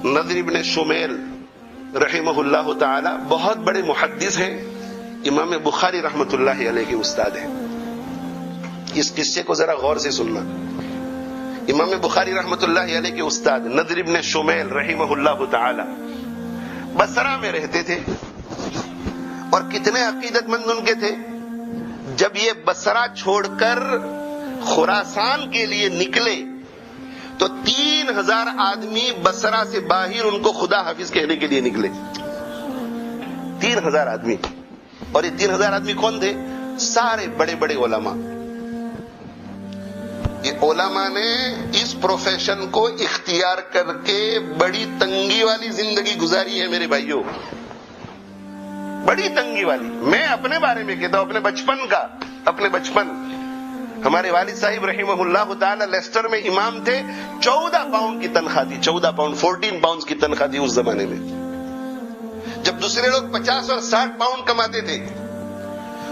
نضر ابن شمیل رحمہ تعالی بہت بڑے محدث ہیں، امام بخاری رحمۃ اللہ علیہ کے استاد ہیں. اس قصے کو ذرا غور سے سننا. امام بخاری رحمۃ اللہ علیہ کے استاد نضر ابن شمیل رحمہ اللہ تعالی بصرہ میں رہتے تھے، اور کتنے عقیدت مند ان کے تھے. جب یہ بصرہ چھوڑ کر خراسان کے لیے نکلے تو 3000 آدمی بصرہ سے باہر ان کو خدا حافظ کہنے کے لیے نکلے. 3000 آدمی. اور یہ 3000 آدمی کون تھے؟ سارے بڑے بڑے علماء. یہ علماء نے اس پروفیشن کو اختیار کر کے بڑی تنگی والی زندگی گزاری ہے میرے بھائیوں، بڑی تنگی والی. میں اپنے بارے میں کہتا ہوں، اپنے بچپن ہمارے والد صاحب رحمہ اللہ تعالی لیسٹر میں امام تھے. 14 پاؤنڈ کی تنخواہ تھی، 14 پاؤنڈ 14 پاؤنڈ کی تنخواہ تھی اس زمانے میں. جب دوسرے لوگ 50 اور 60 پاؤنڈ کماتے تھے.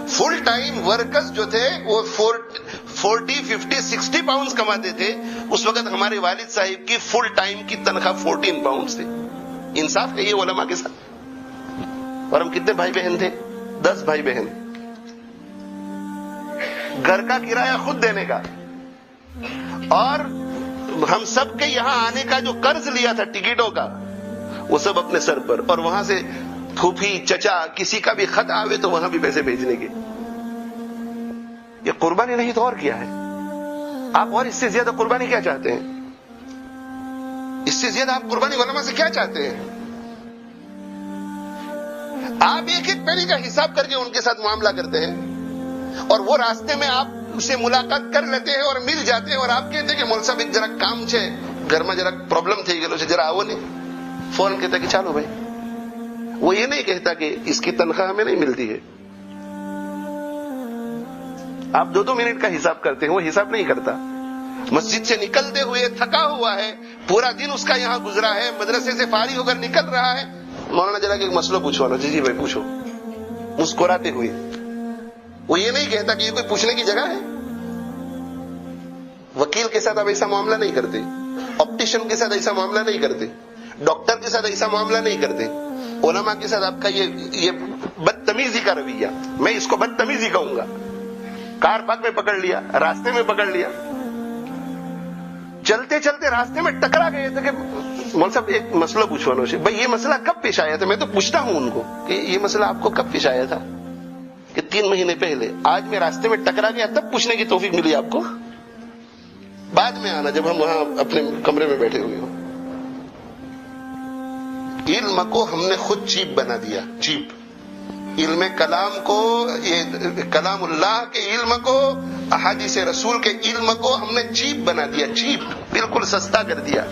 فل ٹائم ورکرز جو تھے وہ 40 50 60 پاؤنڈ کماتے تھے. اس وقت ہمارے والد صاحب کی فل ٹائم کی تنخواہ 14 پاؤنڈ تھی. انصاف ہے یہ علماء کے ساتھ. اور ہم کتنے بھائی بہن تھے؟ 10 بھائی بہن. گھر کا کرایہ خود دینے کا، اور ہم سب کے یہاں آنے کا جو قرض لیا تھا ٹکٹوں کا وہ سب اپنے سر پر. اور وہاں سے پھوپھی چچا کسی کا بھی خط آوے تو وہاں بھی پیسے بھیجنے کے. یہ قربانی نہیں تو اور کیا ہے؟ آپ اور اس سے زیادہ قربانی کیا چاہتے ہیں؟ اس سے زیادہ آپ قربانی علماء سے کیا چاہتے ہیں؟ آپ ایک ایک پینی کا حساب کر کے ان کے ساتھ معاملہ کرتے ہیں، اور وہ راستے میں آپ سے ملاقات کر لیتے ہیں اور مل جاتے ہیں، اور آپ کہتے ہیں کہ مول صاحب ایک ذرا کام چھے، گھر میں ذرا پرابلم تھی گلو سے ذرا آو نہیں. فوراً کہتا کہ چالو بھائی. وہ یہ نہیں کہتا کہ اس کی تنخواہ ہمیں نہیں ملتی ہے. آپ 2 منٹ کا حساب کرتے ہیں، وہ حساب نہیں کرتا. مسجد سے نکلتے ہوئے تھکا ہوا ہے، پورا دن اس کا یہاں گزرا ہے، مدرسے سے فارغ ہو کر نکل رہا ہے. مولانا ذرا کہ ایک مسئلہ پوچھو نا. جی بھائی پوچھو، مسکراتے ہوئے. وہ یہ نہیں کہتا کہ یہ کوئی پوچھنے کی جگہ ہے. وکیل کے ساتھ آپ ایسا معاملہ نہیں کرتے، آپٹیشن کے ساتھ ایسا معاملہ نہیں کرتے، ڈاکٹر کے ساتھ ایسا معاملہ نہیں کرتے. علماء کے ساتھ آپ کا یہ بدتمیزی کا رویہ، میں اس کو بدتمیزی کہوں گا. کار پارک میں پکڑ لیا، راستے میں پکڑ لیا، چلتے چلتے راستے میں ٹکرا گئے تھے کہ مول صاحب ایک مسئلہ پوچھو نا. بھائی یہ مسئلہ کب پیش آیا تھا؟ میں تو پوچھتا ہوں ان کو کہ یہ مسئلہ آپ کو کب پیش آیا تھا؟ کہ 3 مہینے پہلے. آج میں راستے میں ٹکرا گیا تب پوچھنے کی توفیق ملی آپ کو؟ بعد میں آنا جب ہم وہاں اپنے کمرے میں بیٹھے ہوئے ہوں. علم کو ہم نے خود چیپ بنا دیا. چیپ علم کلام کو، یہ کلام اللہ کے علم کو، احادیث رسول کے علم کو ہم نے چیپ بنا دیا. چیپ، بالکل سستا کر دیا.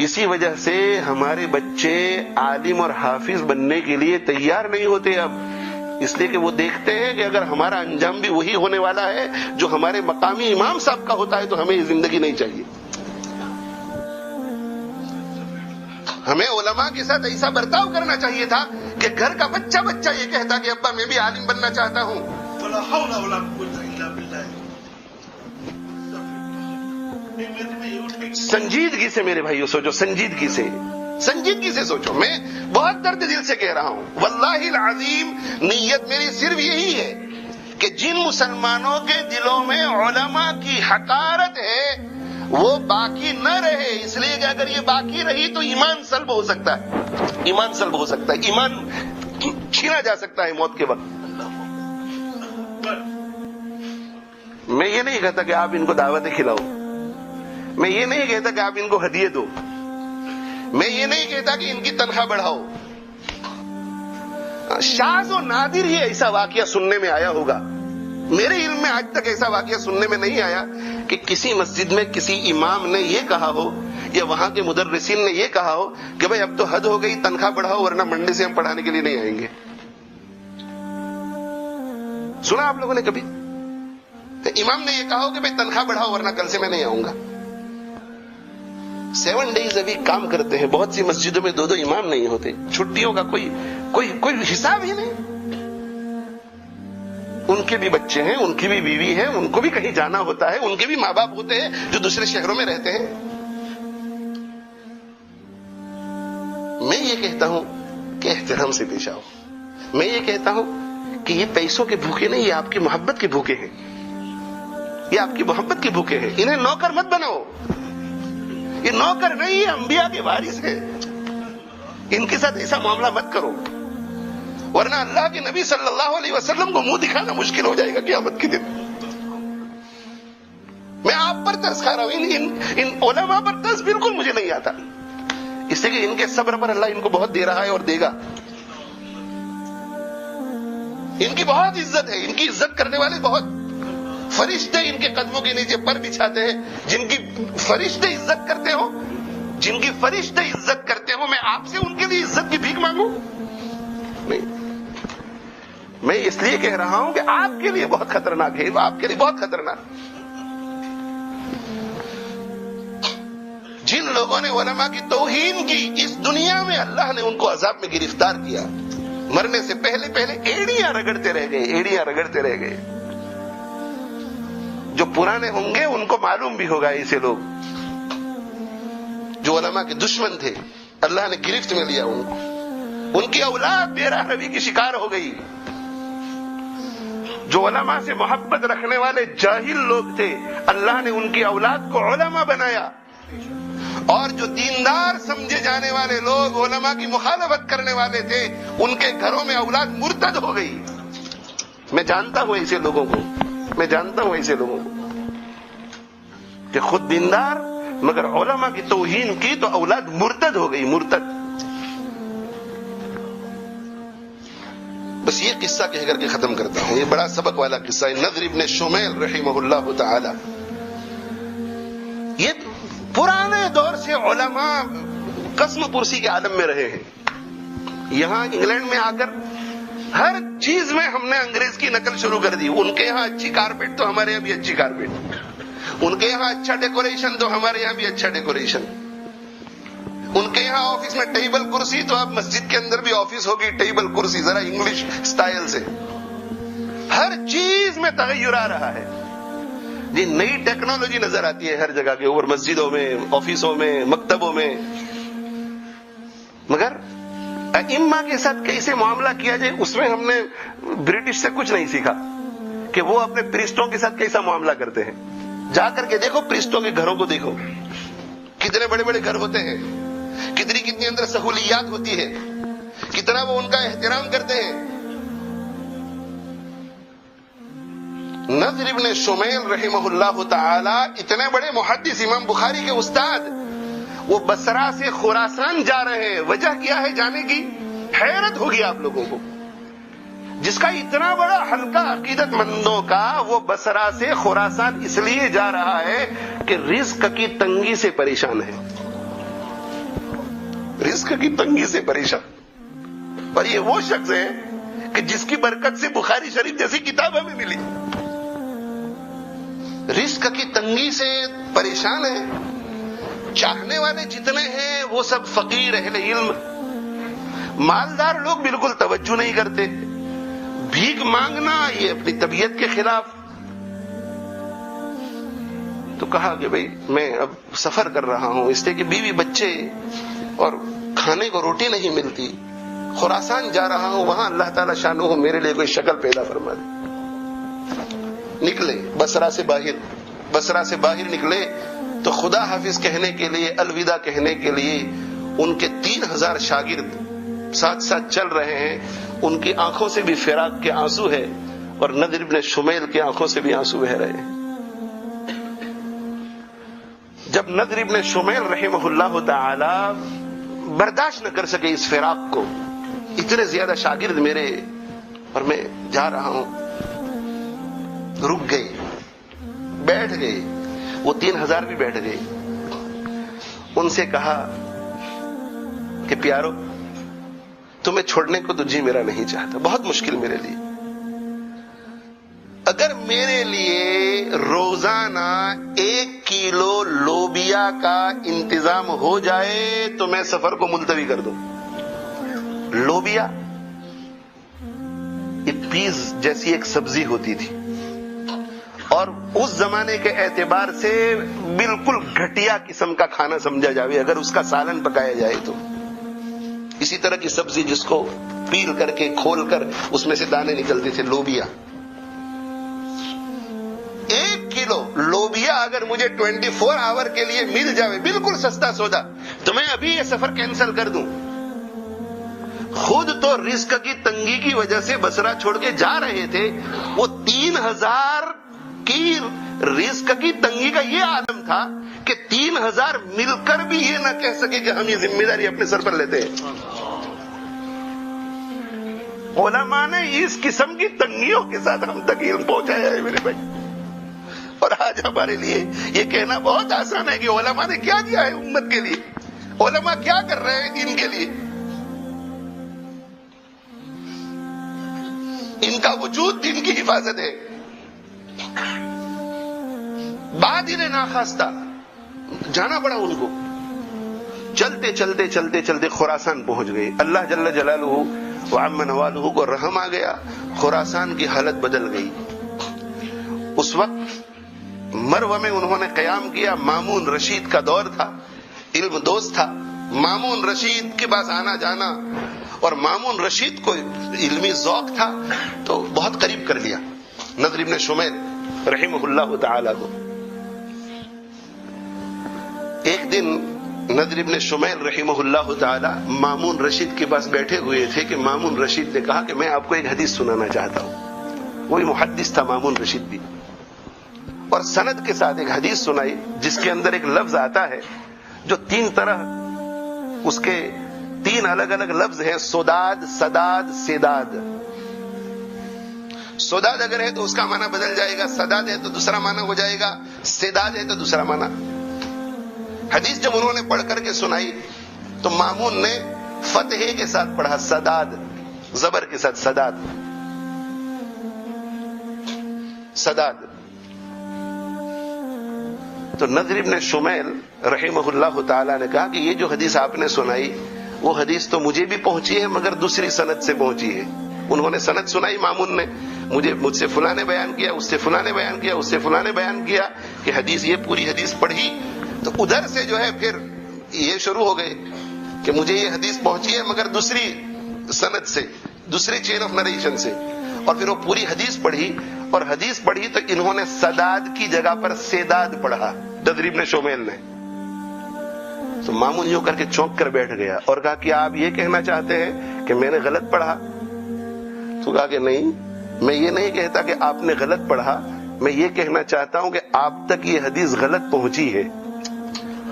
اسی وجہ سے ہمارے بچے عالم اور حافظ بننے کے لیے تیار نہیں ہوتے اب. اس لیے کہ وہ دیکھتے ہیں کہ اگر ہمارا انجام بھی وہی ہونے والا ہے جو ہمارے مقامی امام صاحب کا ہوتا ہے تو ہمیں یہ زندگی نہیں چاہیے. ہمیں علماء کے ساتھ ایسا برتاؤ کرنا چاہیے تھا کہ گھر کا بچہ یہ کہتا کہ ابا میں بھی عالم بننا چاہتا ہوں. ولا حول ولا قوت الا بالله. سنجیدگی سے میرے بھائیو سوچو، سنجیدگی سے سوچو. میں بہت درد دل سے کہہ رہا ہوں، واللہ العظیم نیت میری صرف یہی ہے کہ جن مسلمانوں کے دلوں میں علماء کی حقارت ہے وہ باقی نہ رہے. اس لیے کہ اگر یہ باقی رہی تو ایمان سلب ہو سکتا ہے، ایمان چھینا جا سکتا ہے موت کے وقت. میں یہ نہیں کہتا کہ آپ ان کو دعوتیں کھلاؤ، میں یہ نہیں کہتا کہ آپ ان کو ہدیے دو، میں یہ نہیں کہتا کہ ان کی تنخواہ بڑھاؤ. شاذ و نادر ہی ایسا واقعہ سننے میں آیا ہوگا. میرے علم میں آج تک ایسا واقعہ سننے میں نہیں آیا کہ کسی مسجد میں کسی امام نے یہ کہا ہو یا وہاں کے مدرسین نے یہ کہا ہو کہ بھائی اب تو حد ہو گئی، تنخواہ بڑھاؤ ورنہ منڈے سے ہم پڑھانے کے لیے نہیں آئیں گے. سنا آپ لوگوں نے کبھی امام نے یہ کہا ہو کہ بھائی تنخواہ بڑھاؤ ورنہ کل سے میں نہیں آؤں گا؟ 7 days ابھی کام کرتے ہیں. بہت سی مسجدوں میں 2 امام نہیں ہوتے. چھٹیوں کا کوئی حساب ہی نہیں. ان کے بھی بچے ہیں، ان کی بھی بیوی ہے، ان کو بھی کہیں جانا ہوتا ہے، ان کے بھی ماں باپ ہوتے ہیں جو دوسرے شہروں میں رہتے ہیں. میں یہ کہتا ہوں کہ احترام سے پیش آؤ. میں یہ کہتا ہوں کہ یہ پیسوں کے بھوکے نہیں، یہ آپ کی محبت کے بھوکے ہیں، یہ آپ کی محبت کے بھوکے ہیں. انہیں نوکر مت بناؤ، یہ نوکر نہیں، یہ انبیاء کے وارث ہیں. ان کے ساتھ ایسا معاملہ مت کرو، ورنہ اللہ کے نبی صلی اللہ علیہ وسلم کو منہ دکھانا مشکل ہو جائے گا قیامت کے دن. میں آپ پر ترس کھا رہا ہوں، ان علماء پر ترس بالکل مجھے نہیں آتا، اس لیے کہ ان کے صبر پر اللہ ان کو بہت دے رہا ہے اور دے گا. ان کی بہت عزت ہے، ان کی عزت کرنے والے بہت فرشتے ان کے قدموں کے نیچے پر بچھاتے ہیں. جن کی فرشتے عزت کرتے ہو، جن کی فرشتے عزت کرتے ہو، میں آپ سے ان کے لیے عزت کی بھیک مانگوں؟ نہیں. میں اس لیے کہہ رہا ہوں کہ آپ کے لیے بہت خطرناک ہے، آپ کے لیے بہت خطرناک. جن لوگوں نے علماء کی توہین کی، اس دنیا میں اللہ نے ان کو عذاب میں گرفتار کیا. مرنے سے پہلے ایڑیاں رگڑتے رہ گئے، ایڑیاں رگڑتے رہ گئے. جو پرانے ہوں گے ان کو معلوم بھی ہوگا، ایسے لوگ جو علماء کے دشمن تھے اللہ نے گرفت میں لیا ان کو. ان کی اولاد بے راہ روی کی شکار ہو گئی. جو علماء سے محبت رکھنے والے جاہل لوگ تھے اللہ نے ان کی اولاد کو علماء بنایا، اور جو دیندار سمجھے جانے والے لوگ علماء کی مخالفت کرنے والے تھے ان کے گھروں میں اولاد مرتد ہو گئی. میں جانتا ہوں ایسے لوگوں کو، میں جانتا ہوں ایسے لوگوں کو کہ خود دیندار مگر علماء کی توہین کی تو اولاد مرتد ہو گئی، مرتد. بس یہ قصہ کہہ کر کے ختم کرتا ہوں، یہ بڑا سبق والا قصہ ہے. نضر ابن شمیل رحمہ اللہ تعالی، یہ پرانے دور سے علماء قسم پرسی کے عالم میں رہے ہیں. یہاں انگلینڈ میں آ کر ہر چیز میں ہم نے انگریز کی نقل شروع کر دی. ان کے یہاں اچھی کارپیٹ تو ہمارے یہاں بھی اچھی کارپیٹ، ان کے یہاں اچھا ڈیکوریشن تو ہمارے یہاں بھی اچھا ڈیکوریشن. ان کے یہاں آفس میں ٹیبل کرسی تو اب مسجد کے اندر بھی آفس ہوگی ٹیبل کرسی، ذرا انگلش سٹائل سے. ہر چیز میں تغیر آ رہا ہے جی، نئی ٹیکنالوجی نظر آتی ہے ہر جگہ کے اوپر، مسجدوں میں، آفسوں میں، مکتبوں میں. مگر ائمہ کے ساتھ کیسے معاملہ کیا جائے اس میں ہم نے برٹش سے کچھ نہیں سیکھا کہ وہ اپنے پریسٹوں کے ساتھ کیسا معاملہ کرتے ہیں. جا کر کے دیکھو پریسٹوں کے گھروں کو، دیکھو کتنے بڑے بڑے گھر ہوتے ہیں، کتنی اندر سہولیات ہوتی ہے، کتنا وہ ان کا احترام کرتے ہیں. نضر ابن شمیل رحمہ اللہ تعالی اتنے بڑے محدث، امام بخاری کے استاد، وہ بصرہ سے خراسان جا رہے ہیں. وجہ کیا ہے جانے کی؟ حیرت ہوگی آپ لوگوں کو. جس کا اتنا بڑا حلقہ عقیدت مندوں کا، وہ بصرہ سے خراسان اس لیے جا رہا ہے کہ رزق کی تنگی سے پریشان ہے، رزق کی تنگی سے پریشان. اور یہ وہ شخص ہے کہ جس کی برکت سے بخاری شریف جیسی کتاب ہمیں ملی. رزق کی تنگی سے پریشان ہے. چاہنے والے جتنے ہیں وہ سب فقیر اہل علم، مالدار لوگ بالکل توجہ نہیں کرتے. بھیک مانگنا یہ اپنی طبیعت کے خلاف. تو کہا کہ بھئی میں اب سفر کر رہا ہوں، اس لیے کہ بیوی بچے اور کھانے کو روٹی نہیں ملتی، خراسان جا رہا ہوں، وہاں اللہ تعالی شانہ میرے لیے کوئی شکل پیدا فرما دے. نکلے بصرہ سے باہر نکلے تو خدا حافظ کہنے کے لیے، الوداع کہنے کے لیے ان کے 3000 شاگرد ساتھ ساتھ چل رہے ہیں. ان کی آنکھوں سے بھی فراق کے آنسو ہے اور نضر ابن شمیل کی آنکھوں سے بھی آنسو بہ رہے ہیں. جب نضر ابن شمیل رحمہ اللہ تعالی برداشت نہ کر سکے اس فراق کو، اتنے زیادہ شاگرد میرے اور میں جا رہا ہوں، رک گئے، بیٹھ گئے. وہ 3000 بھی بیٹھ گئے. ان سے کہا کہ پیارو تمہیں چھوڑنے کو تو جی میرا نہیں چاہتا، بہت مشکل میرے لیے. اگر میرے لیے روزانہ 1 کلو لوبیا کا انتظام ہو جائے تو میں سفر کو ملتوی کر دوں. لوبیا یہ پیز جیسی ایک سبزی ہوتی تھی اور اس زمانے کے اعتبار سے بالکل گھٹیا قسم کا کھانا سمجھا جائے اگر اس کا سالن پکایا جائے تو. اسی طرح کی سبزی جس کو پیل کر کے کھول کر اس میں سے دانے نکلتے تھے، لوبیا. 1 کلو لوبیا اگر مجھے 24 آور کے لیے مل جائے، بالکل سستا سودا، تو میں ابھی یہ سفر کینسل کر دوں. خود تو رزق کی تنگی کی وجہ سے بصرہ چھوڑ کے جا رہے تھے، وہ 3000 کی رزق کی تنگی کا یہ عالم تھا کہ 3000 مل کر بھی یہ نہ کہہ سکے کہ ہم یہ ذمہ داری اپنے سر پر لیتے ہیں. علماء نے اس قسم کی تنگیوں کے ساتھ ہم تک علم پہنچایا ہے میرے بھائی. اور آج ہمارے لیے یہ کہنا بہت آسان ہے کہ علماء نے کیا کیا ہے امت کے لیے، علماء کیا کر رہے ہیں دین کے لیے. ان کا وجود دین کی حفاظت ہے. بعد انہیں ناخواستہ جانا پڑا ان کو. چلتے چلتے چلتے چلتے خراسان پہنچ گئے. اللہ جل جلالہ وعم نوالہ کو رحم آ گیا، خراسان کی حالت بدل گئی. اس وقت مرو میں انہوں نے قیام کیا. مامون رشید کا دور تھا، علم دوست تھا. مامون رشید کے پاس آنا جانا، اور مامون رشید کو علمی ذوق تھا تو بہت قریب کر لیا نضر ابن شمیل رحمہ اللہ تعالی کو. ایک دن نضر ابن شمیل رحمہ اللہ تعالی مامون رشید کے پاس بیٹھے ہوئے تھے کہ مامون رشید نے کہا کہ میں آپ کو ایک حدیث سنانا چاہتا ہوں. وہی محدث تھا مامون رشید بھی، اور سند کے ساتھ ایک حدیث سنائی جس کے اندر ایک لفظ آتا ہے جو 3 طرح، اس کے 3 الگ الگ لفظ ہیں: سداد، سداد، سداد. سداد اگر ہے تو اس کا معنی بدل جائے گا، سداد ہے تو دوسرا معنی ہو جائے گا، سداد ہے تو دوسرا معنی. حدیث جب انہوں نے پڑھ کر کے سنائی تو مامون نے فتحے کے ساتھ پڑھا، سداد، زبر کے ساتھ سداد، سداد. تو نضر ابن شمیل رحمہ اللہ تعالی نے کہا کہ یہ جو حدیث آپ نے سنائی وہ حدیث تو مجھے بھی پہنچی ہے مگر دوسری سند سے پہنچی ہے. انہوں نے سند سنائی مامون نے، مجھ سے فلاں نے بیان کیا، اس سے فلاں نے بیان کیا، اس سے فلاں نے بیان کیا کہ حدیث، یہ پوری حدیث پڑھی. تو ادھر سے جو ہے پھر یہ شروع ہو گئے کہ مجھے یہ حدیث پہنچی ہے مگر دوسری سند سے، دوسری چین آف نریشن سے. اور پھر وہ پوری حدیث پڑھی، اور حدیث پڑھی تو انہوں نے سداد کی جگہ پر سیداد پڑھا نضر ابن شمیل نے. تو مامون یوں کر کے چونک کر بیٹھ گیا اور کہا کہ آپ یہ کہنا چاہتے ہیں کہ میں نے غلط پڑھا؟ تو کہا کہ نہیں، میں یہ نہیں کہتا کہ آپ نے غلط پڑھا، میں یہ کہنا چاہتا ہوں کہ آپ تک یہ حدیث غلط پہنچی ہے.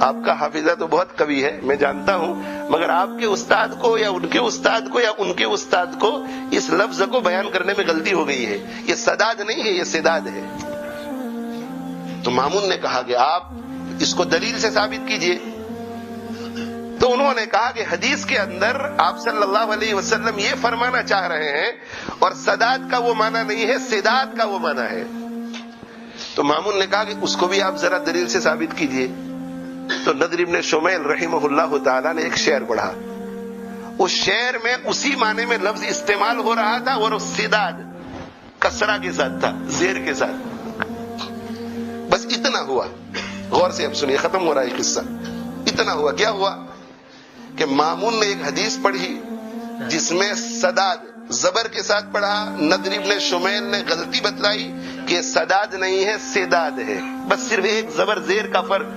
آپ کا حافظہ تو بہت قوی ہے، میں جانتا ہوں، مگر آپ کے استاد کو یا ان کے استاد کو یا ان کے استاد کو اس لفظ کو بیان کرنے میں غلطی ہو گئی ہے. یہ سداد نہیں ہے، یہ سداد ہے. تو مامون نے کہا کہ آپ اس کو دلیل سے ثابت کیجئے. تو انہوں نے کہا کہ حدیث کے اندر آپ صلی اللہ علیہ وسلم یہ فرمانا چاہ رہے ہیں، اور سداد کا وہ معنی نہیں ہے، سداد کا وہ معنی ہے. تو مامون نے کہا کہ اس کو بھی آپ ذرا دلیل سے ثابت کیجئے. تو نضر ابن شمیل رحمہ اللہ تعالی نے ایک شعر پڑھا. اس شعر میں اسی معنی میں لفظ استعمال ہو رہا تھا، اور سداد کسرہ کے ساتھ تھا، زیر کے ساتھ. بس اتنا ہوا. غور سے اب سنیے، ختم ہو رہا ہے قصہ. اتنا ہوا. کیا ہوا کہ مامون نے ایک حدیث پڑھی جس میں سداد زبر کے ساتھ پڑھا. نضر ابن شمیل نے غلطی بتلائی کہ سداد نہیں ہے، سداد ہے. بس صرف ایک زبر زیر کا فرق.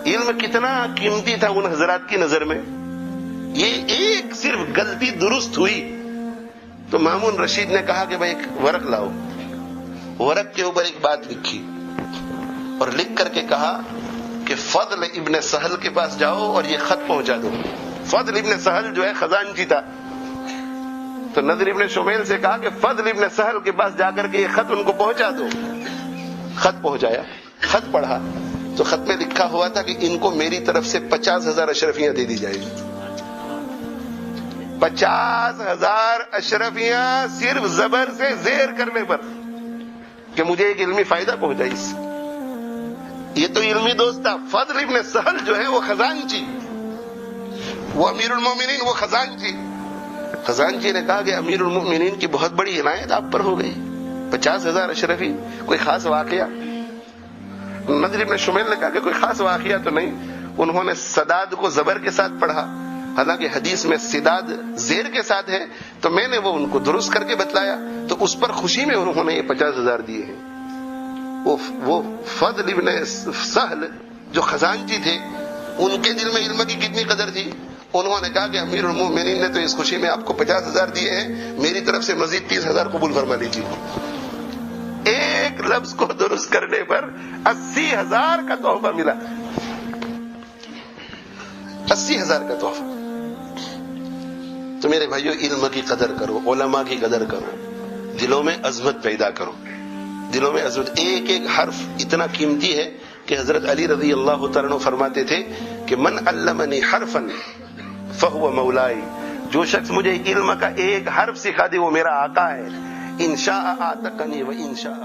علم کتنا قیمتی تھا ان حضرات کی نظر میں. یہ ایک صرف غلطی درست ہوئی تو مامون رشید نے کہا کہ بھائی ایک ورق لاؤ. ورق کے اوپر ایک بات لکھی اور لکھ کر کے کہا کہ فضل ابن سہل کے پاس جاؤ اور یہ خط پہنچا دو. فضل ابن سہل جو ہے خزانچی تھا. تو نضر ابن شمیل سے کہا کہ فضل ابن سہل کے پاس جا کر کے یہ خط ان کو پہنچا دو. خط پہنچایا. خط پڑھا تو خط میں لکھا ہوا تھا کہ ان کو میری طرف سے 50,000 اشرفیاں دے دی جائے گی. 50,000 اشرفیاں صرف زبر سے زیر کرنے پر کہ مجھے ایک علمی فائدہ پہنچائی. یہ تو علمی دوست تھا. فضل ابن سہل جو ہے وہ خزانچی، وہ امیر المومنین، وہ خزانچی. خزانچی نے کہا کہ امیر المومنین کی بہت بڑی عنایت آپ پر ہو گئی. 50,000 اشرفی، کوئی خاص واقعہ؟ نضر ابن شمیل نے کہا کہ کوئی خاص واقعہ تو نہیں. انہوں نے سداد کو زبر کے ساتھ پڑھا، حالانکہ حدیث میں سداد زیر کے ساتھ ہے، تو میں نے وہ ان کو درست کر کے بتلایا، تو اس پر خوشی میں انہوں نے یہ 50,000 دیے ہیں۔ وہ فضل ابن سہل جو خزانچی تھے، ان کے دل میں علم کی کتنی قدر تھی، انہوں نے کہا کہ امیر المومنین نے تو اس خوشی میں آپ کو 50,000 دیے ہیں، میری طرف سے مزید 30,000 قبول فرما لیجیے۔ ایک لفظ کو درست کرنے پر 80,000 کا تحفہ ملا، 80,000 کا تحفہ۔ تو میرے بھائیو، علم کی قدر کرو، علماء کی قدر کرو، دلوں میں عظمت پیدا کرو، دلوں میں عظمت۔ ایک ایک حرف اتنا قیمتی ہے کہ حضرت علی رضی اللہ تعالیٰ عنہ فرماتے تھے کہ من علمنی حرفا فہو مولائی، جو شخص مجھے علم کا ایک حرف سکھا دے وہ میرا آقا ہے، انشاء آتقنی و انشاء